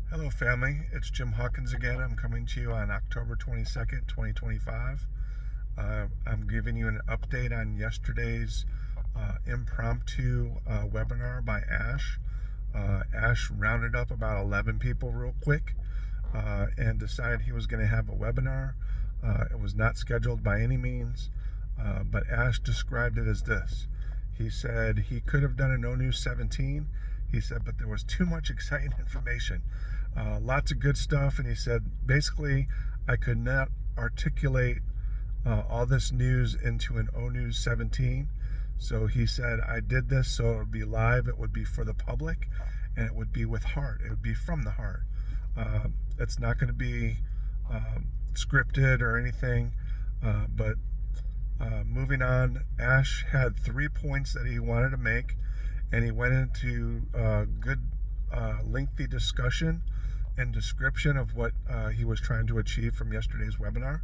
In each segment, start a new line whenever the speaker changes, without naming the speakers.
Hello, family. It's Jim Hawkins again. I'm coming to you on October 22nd, 2025. I'm giving you an update on yesterday's impromptu webinar by Ash. Ash rounded up about 11 people real quick and decided he was going to have a webinar. It was not scheduled by any means, but Ash described it as this. He said he could have done an ONU 17. He said, but there was too much exciting information. Lots of good stuff. And he said, basically, I could not articulate all this news into an ONU 17. So he said, I did this so it would be live, it would be for the public, and it would be with heart. It would be from the heart. It's not going to be scripted or anything, but moving on, Ash had 3 points that he wanted to make, and he went into good, lengthy discussion and description of what he was trying to achieve from yesterday's webinar.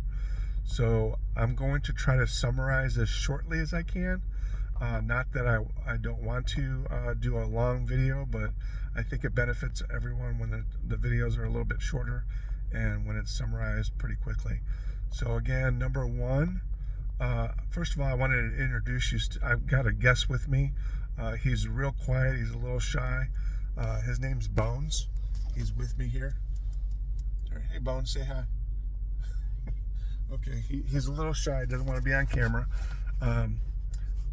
So I'm going to try to summarize as shortly as I can. Not that I don't want to do a long video, but I think it benefits everyone when the videos are a little bit shorter and when it's summarized pretty quickly. So again, number one, first of all, I wanted to introduce you. I've got a guest with me. He's real quiet. He's a little shy. His name's Bones. He's with me here. Hey, Bones, say hi. Okay, he's a little shy. Doesn't want to be on camera.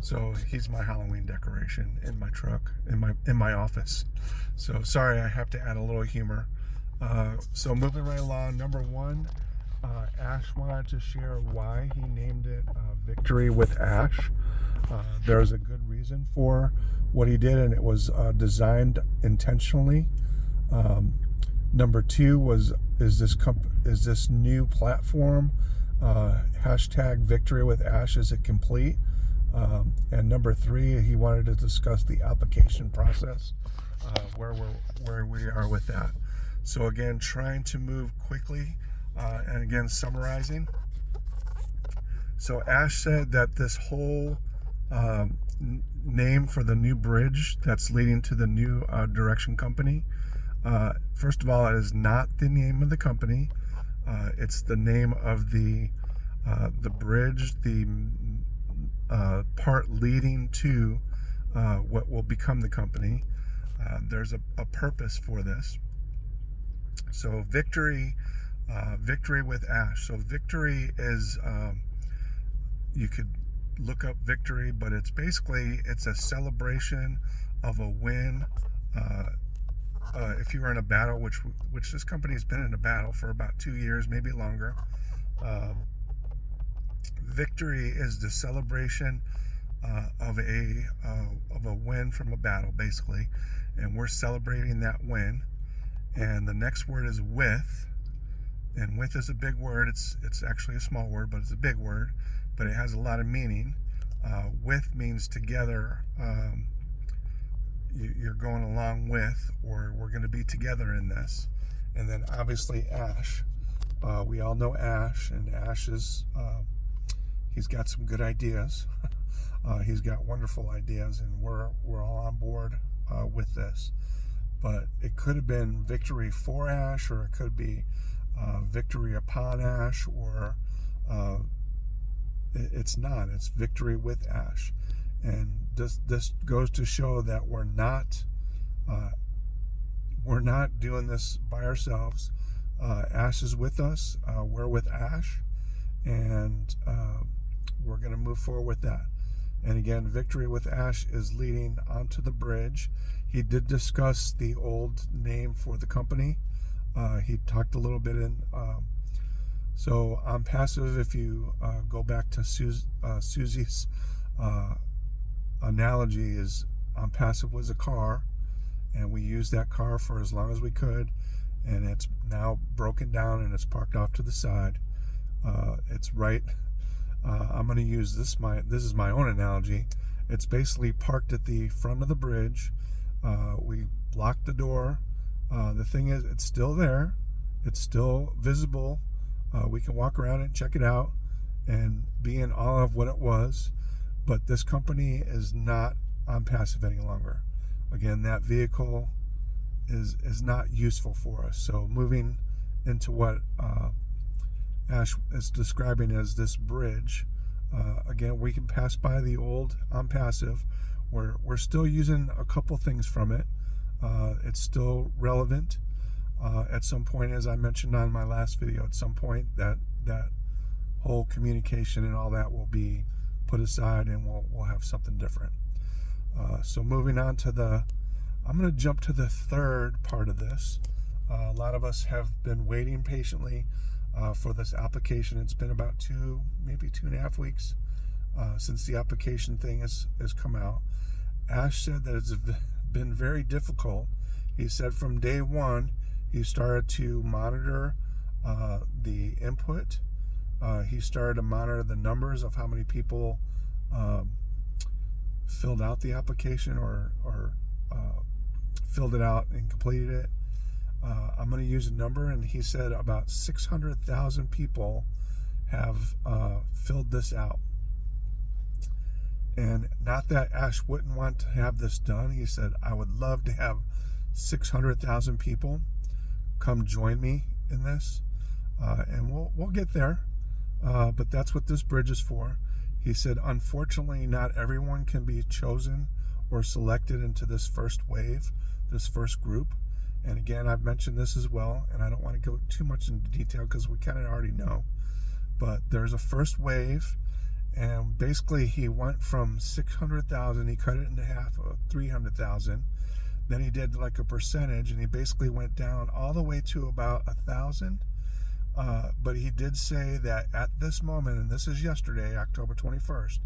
So he's my Halloween decoration in my truck, in my office. So sorry, I have to add a little humor. So moving right along, number one, Ash wanted to share why he named it Victory with Ash. There's a good reason for what he did, and it was designed intentionally. Number two is this new platform, hashtag Victory with Ash, is it complete? And number three, he wanted to discuss the application process, where we are with that. So again, trying to move quickly, and again, summarizing. So Ash said that this whole name for the new bridge that's leading to the new direction company, first of all, it is not the name of the company. It's the name of the bridge, the part leading to what will become the company. There's a purpose for this. So victory with Ash. So victory is, you could look up victory, but it's a celebration of a win. If you were in a battle, which this company's been in a battle for about 2 years, maybe longer. Victory is the celebration of a win from a battle, basically, and we're celebrating that win. And the next word is with, and with is a big word. It's actually a small word, but it's a big word, but it has a lot of meaning. With means together. You're going along with, or we're going to be together in this. And then obviously Ash. We all know Ash, and Ash is, he's got some good ideas. He's got wonderful ideas, and we're all on board with this. But it could have been victory for Ash, or it could be victory upon Ash, or it's not. It's victory with Ash. And this goes to show that we're not doing this by ourselves. Ash is with us. We're with Ash, and we're going to move forward with that. And again, Victory with Ash is leading onto the bridge. He did discuss the old name for the company. He talked a little bit in. So I'm passive. If you go back to Susie's analogy, is OnPassive was a car, and we used that car for as long as we could, and it's now broken down and it's parked off to the side. It's right. I'm going to use this is my own analogy. It's basically parked at the front of the bridge. We blocked the door. The thing is, it's still there. It's still visible. We can walk around it and check it out and be in awe of what it was. But this company is not OnPassive any longer. Again, that vehicle is not useful for us. So moving into what Ash is describing as this bridge, again, we can pass by the old OnPassive. We're still using a couple things from it. It's still relevant. At some point, as I mentioned on my last video, at some point that whole communication and all that will be put aside, and we'll have something different. So moving on to I'm going to jump to the third part of this. A lot of us have been waiting patiently for this application. It's been about maybe 2.5 weeks since the application thing has come out. Ash said that it's been very difficult. He said from day one, he started to monitor the input. He started to monitor the numbers of how many people filled out the application or filled it out and completed it. I'm going to use a number, and he said about 600,000 people have filled this out. And not that Ash wouldn't want to have this done. He said, I would love to have 600,000 people come join me in this, and we'll get there. But that's what this bridge is for. He said, unfortunately, not everyone can be chosen or selected into this first wave, this first group. And again, I've mentioned this as well, and I don't want to go too much into detail because we kind of already know. But there's a first wave, and basically he went from 600,000, he cut it into half of 300,000. Then he did like a percentage, and he basically went down all the way to about 1,000. But he did say that at this moment, and this is yesterday, October 21st,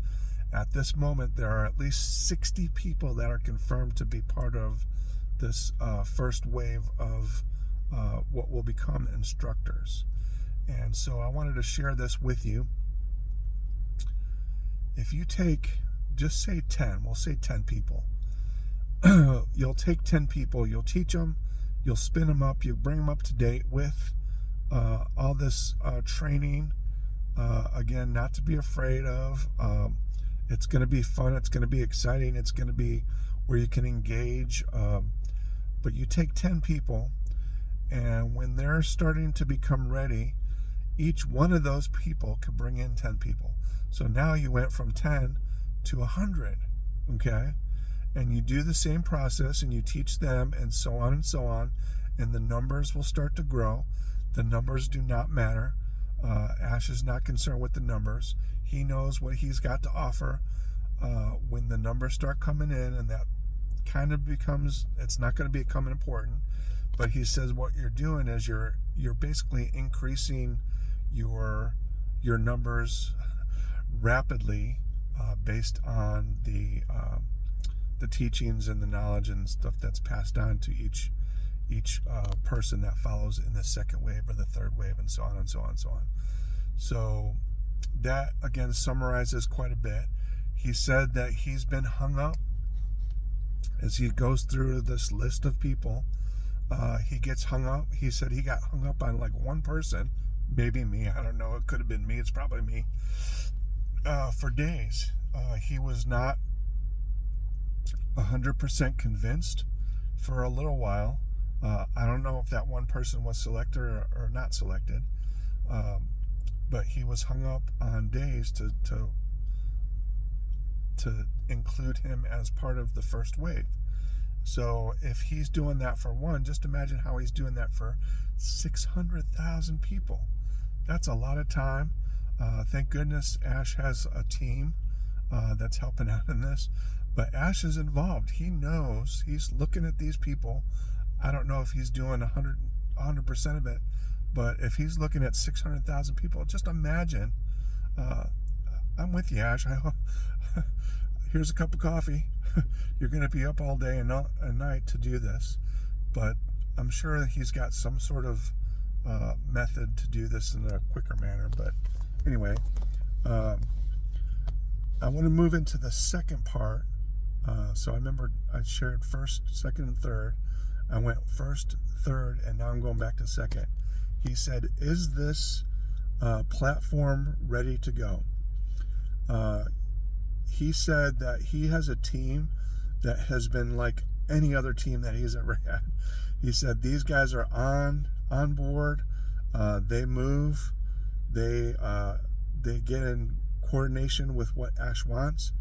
at this moment there are at least 60 people that are confirmed to be part of this first wave of what will become instructors. And so I wanted to share this with you. If you take, just say 10, we'll say 10 people. You'll take 10 people, you'll teach them, you'll spin them up, you bring them up to date with all this training. Again, not to be afraid of. It's going to be fun, it's going to be exciting, it's going to be where you can engage. But you take 10 people, and when they're starting to become ready, each one of those people could bring in 10 people. So now you went from 10 to 100, okay? And you do the same process, and you teach them, and so on and so on, and the numbers will start to grow. The numbers do not matter. Ash is not concerned with the numbers. He knows what he's got to offer. When the numbers start coming in, and that kind of becomes, it's not going to become important, but he says what you're doing is you're basically increasing your numbers rapidly based on the teachings and the knowledge and stuff that's passed on to each person that follows in the second wave or the third wave, and so on and so on and so on. So that again summarizes quite a bit. He said that he's been hung up as he goes through this list of people. He gets hung up. He said he got hung up on like one person, maybe me, I don't know, it could have been me, it's probably me, for days. He was not 100% convinced for a little while. I don't know if that one person was selected or not selected, but he was hung up on days to include him as part of the first wave. So if he's doing that for one, just imagine how he's doing that for 600,000 people. That's a lot of time. Thank goodness Ash has a team that's helping out in this, but Ash is involved. He knows, he's looking at these people. I don't know if he's doing 100% of it, but if he's looking at 600,000 people, just imagine. I'm with you, Ash. Here's a cup of coffee. You're going to be up all day and night to do this, but I'm sure that he's got some sort of method to do this in a quicker manner. But anyway, I want to move into the second part. So I remember I shared first, second, and third. I went first, third, and now I'm going back to second. He said, is this platform ready to go? He said that he has a team that has been like any other team that he's ever had. He said these guys are on board. They move. They get in coordination with what Ash wants,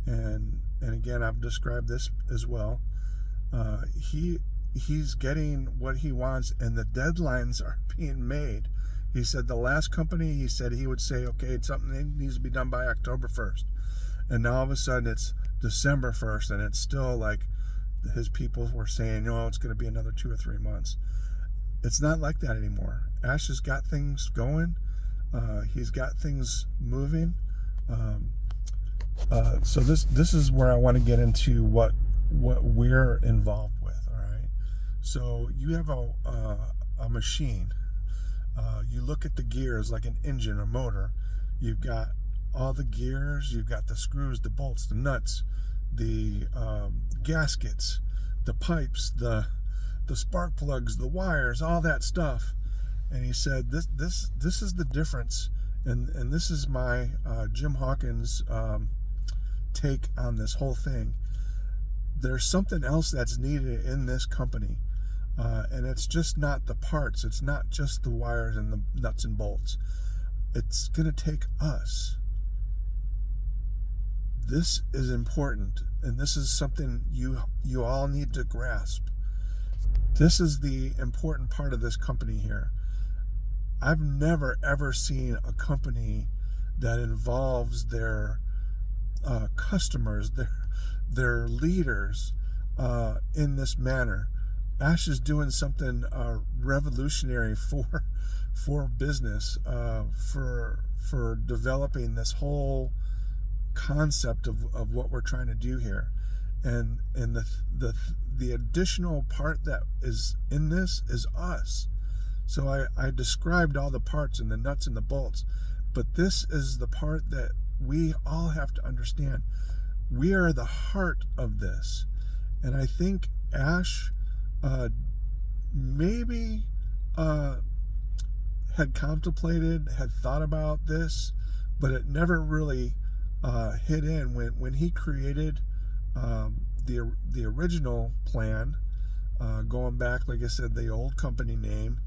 and again, I've described this as well. He's getting what he wants, and the deadlines are being made. He said the last company, he said he would say, okay, something needs to be done by October 1st. And now all of a sudden it's December 1st, and it's still like his people were saying, it's going to be another 2 or 3 months. It's not like that anymore. Ash has got things going. He's got things moving. So this is where I want to get into what we're involved with. All right. So you have a machine. You look at the gears like an engine or motor. You've got all the gears. You've got the screws, the bolts, the nuts, the gaskets, the pipes, the spark plugs, the wires, all that stuff. And he said this is the difference, and this is my Jim Hawkins take on this whole thing. There's something else that's needed in this company, and it's just not the parts. It's not just the wires and the nuts and bolts. It's going to take us. This is important, and this is something you all need to grasp. This is the important part of this company here. I've never ever seen a company that involves their customers, their leaders in this manner. Ash is doing something revolutionary for business, for developing this whole concept of what we're trying to do here, and the additional part that is in this is us. So I described all the parts and the nuts and the bolts, but this is the part that we all have to understand. We are the heart of this, and I think Ash maybe had contemplated, had thought about this, but it never really hit in when he created the original plan, going back, like I said, the old company name.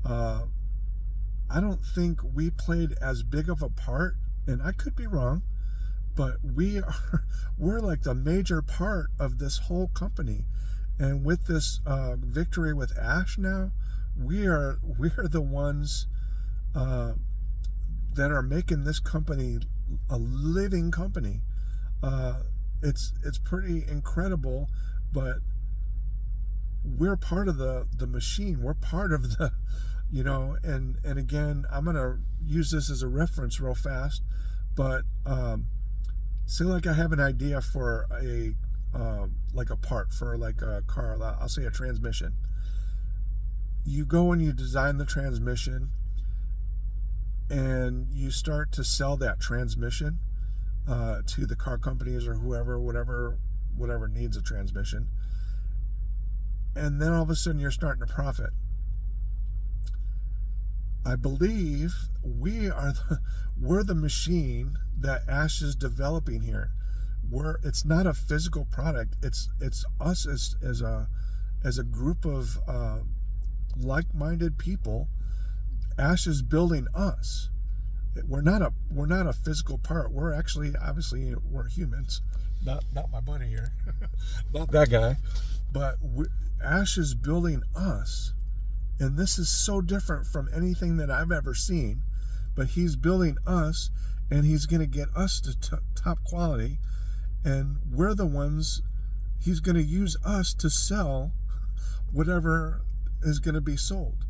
I don't think we played as big of a part, and I could be wrong, but we're like the major part of this whole company. And with this victory with Ash now, we're the ones that are making this company a living company. It's pretty incredible, but we're part of the machine. We're part of the, and again, I'm gonna use this as a reference real fast, but say like I have an idea for like a part for like a car, I'll say a transmission. You go and you design the transmission, and you start to sell that transmission to the car companies or whoever, whatever needs a transmission. And then all of a sudden you're starting to profit. I believe we're the machine that Ash is developing here. It's not a physical product. It's us as a group of like-minded people. Ash is building us. We're not a physical part. We're actually, obviously, we're humans. Not my buddy here. Not that guy. But Ash is building us. And this is so different from anything that I've ever seen. But he's building us, and he's going to get us to top quality. And we're the ones, he's going to use us to sell whatever is going to be sold.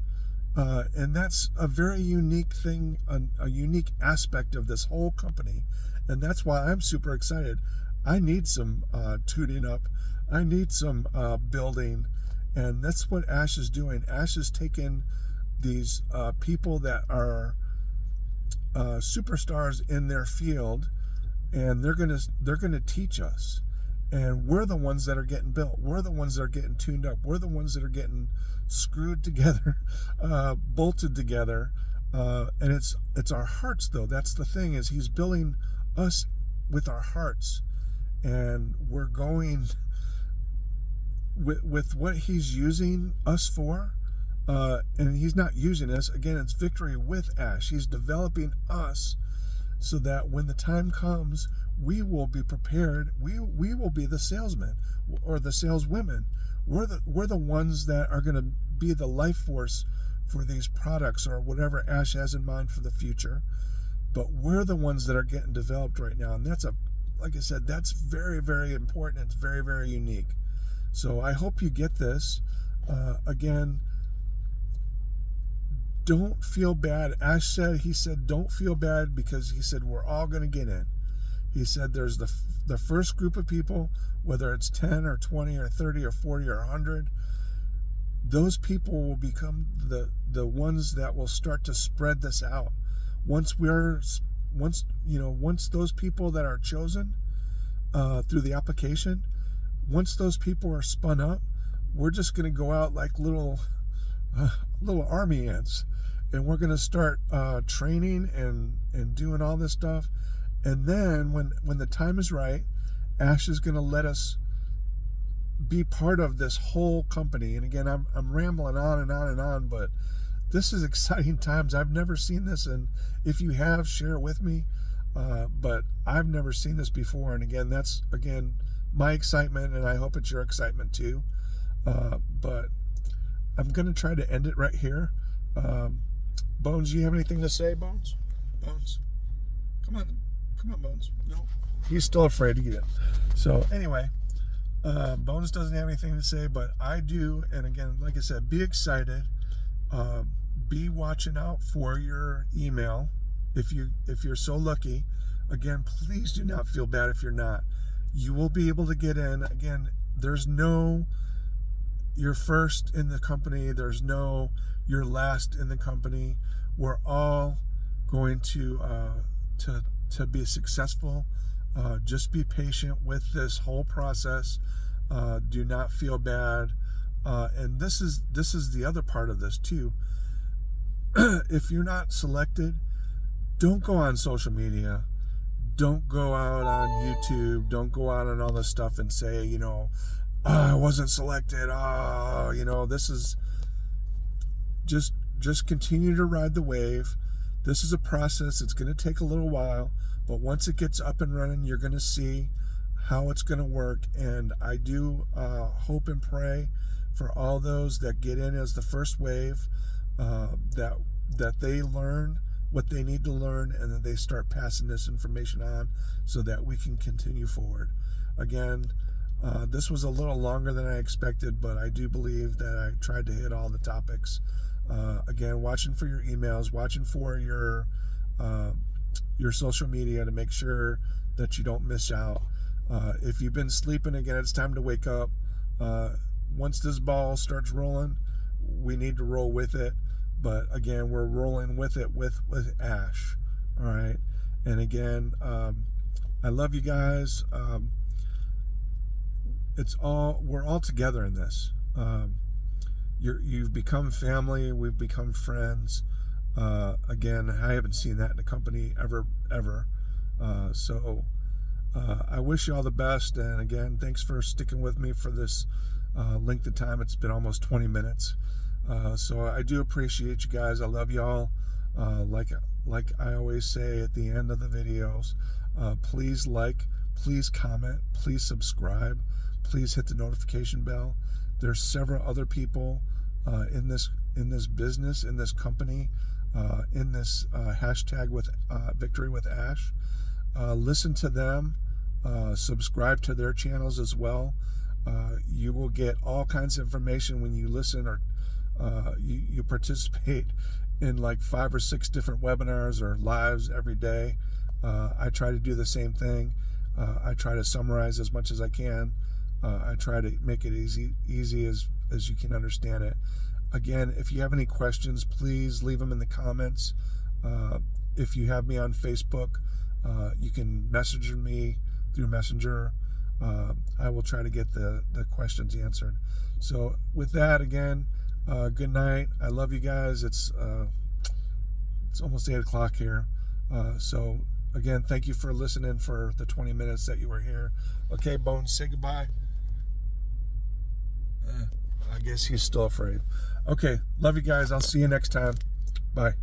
And that's a very unique thing, a unique aspect of this whole company. And that's why I'm super excited. I need some tuning up. I need some building. And that's what Ash is doing. Ash is taking these people that are superstars in their field, and they're gonna teach us. And we're the ones that are getting built. We're the ones that are getting tuned up. We're the ones that are getting screwed together, bolted together. And it's our hearts, though. That's the thing, is he's building us with our hearts. And we're going with what he's using us for, and he's not using us. Again, it's victory with Ash. He's developing us so that when the time comes, we will be prepared. We will be the salesmen or the saleswomen. We're the ones that are going to be the life force for these products or whatever Ash has in mind for the future. But we're the ones that are getting developed right now, and like I said, that's very, very important. It's very, very unique. So I hope you get this. Again, don't feel bad. Ash said, don't feel bad, because he said, we're all going to get in. He said, there's the first group of people, whether it's 10 or 20 or 30 or 40 or 100, those people will become the ones that will start to spread this out. Once those people that are chosen through the application, once those people are spun up, we're just going to go out like little army ants, and we're going to start training and doing all this stuff. And then when the time is right, Ash is going to let us be part of this whole company. And again, I'm rambling on and on and on, but this is exciting times. I've never seen this, and if you have, share it with me. But I've never seen this before, and again, that's my excitement, and I hope it's your excitement too. But I'm going to try to end it right here. Bones, do you have anything to say, Bones? Bones? Come on, Bones. No. He's still afraid to get in. So anyway, Bones doesn't have anything to say, but I do. And again, like I said, be excited. Be watching out for your email. If you're so lucky, again, please do not feel bad if you're not. You will be able to get in. Again, there's no you're first in the company. There's no you're last in the company. We're all going to be successful. Just be patient with this whole process. Do not feel bad. And this is the other part of this too. If you're not selected, don't go on social media. Don't go out on YouTube. Don't go out on all this stuff and say, I wasn't selected. This is just continue to ride the wave. This is a process. It's going to take a little while, but once it gets up and running, you're going to see how it's going to work. And I do hope and pray for all those that get in as the first wave, that they learn what they need to learn, and that they start passing this information on so that we can continue forward. Again, this was a little longer than I expected, but I do believe that I tried to hit all the topics. Again, watching for your emails, watching for your social media to make sure that you don't miss out. If you've been sleeping, again, it's time to wake up. Once this ball starts rolling, we need to roll with it. But again, we're rolling with it with Ash. All right. And again, I love you guys. We're all together in this. You've become family. We've become friends. Again, I haven't seen that in a company ever. So I wish you all the best. And again, thanks for sticking with me for this length of time. It's been almost 20 minutes. So I do appreciate you guys. I love y'all. Like I always say at the end of the videos, please please comment, please subscribe, please hit the notification bell. There's several other people in this business, in this company, in this hashtag with Victory with Ash. Listen to them, subscribe to their channels as well. You will get all kinds of information when you listen or you participate in like 5 or 6 different webinars or lives every day. I try to do the same thing. I try to summarize as much as I can. I try to make it easy as you can understand it. Again, if you have any questions, please leave them in the comments. If you have me on Facebook, you can message me through Messenger. I will try to get the questions answered. So with that, again, good night. I love you guys. It's almost 8 o'clock here. So again, thank you for listening for the 20 minutes that you were here. Okay, Bones, say goodbye. guess he's still afraid. Okay, love you guys. I'll see you next time. Bye.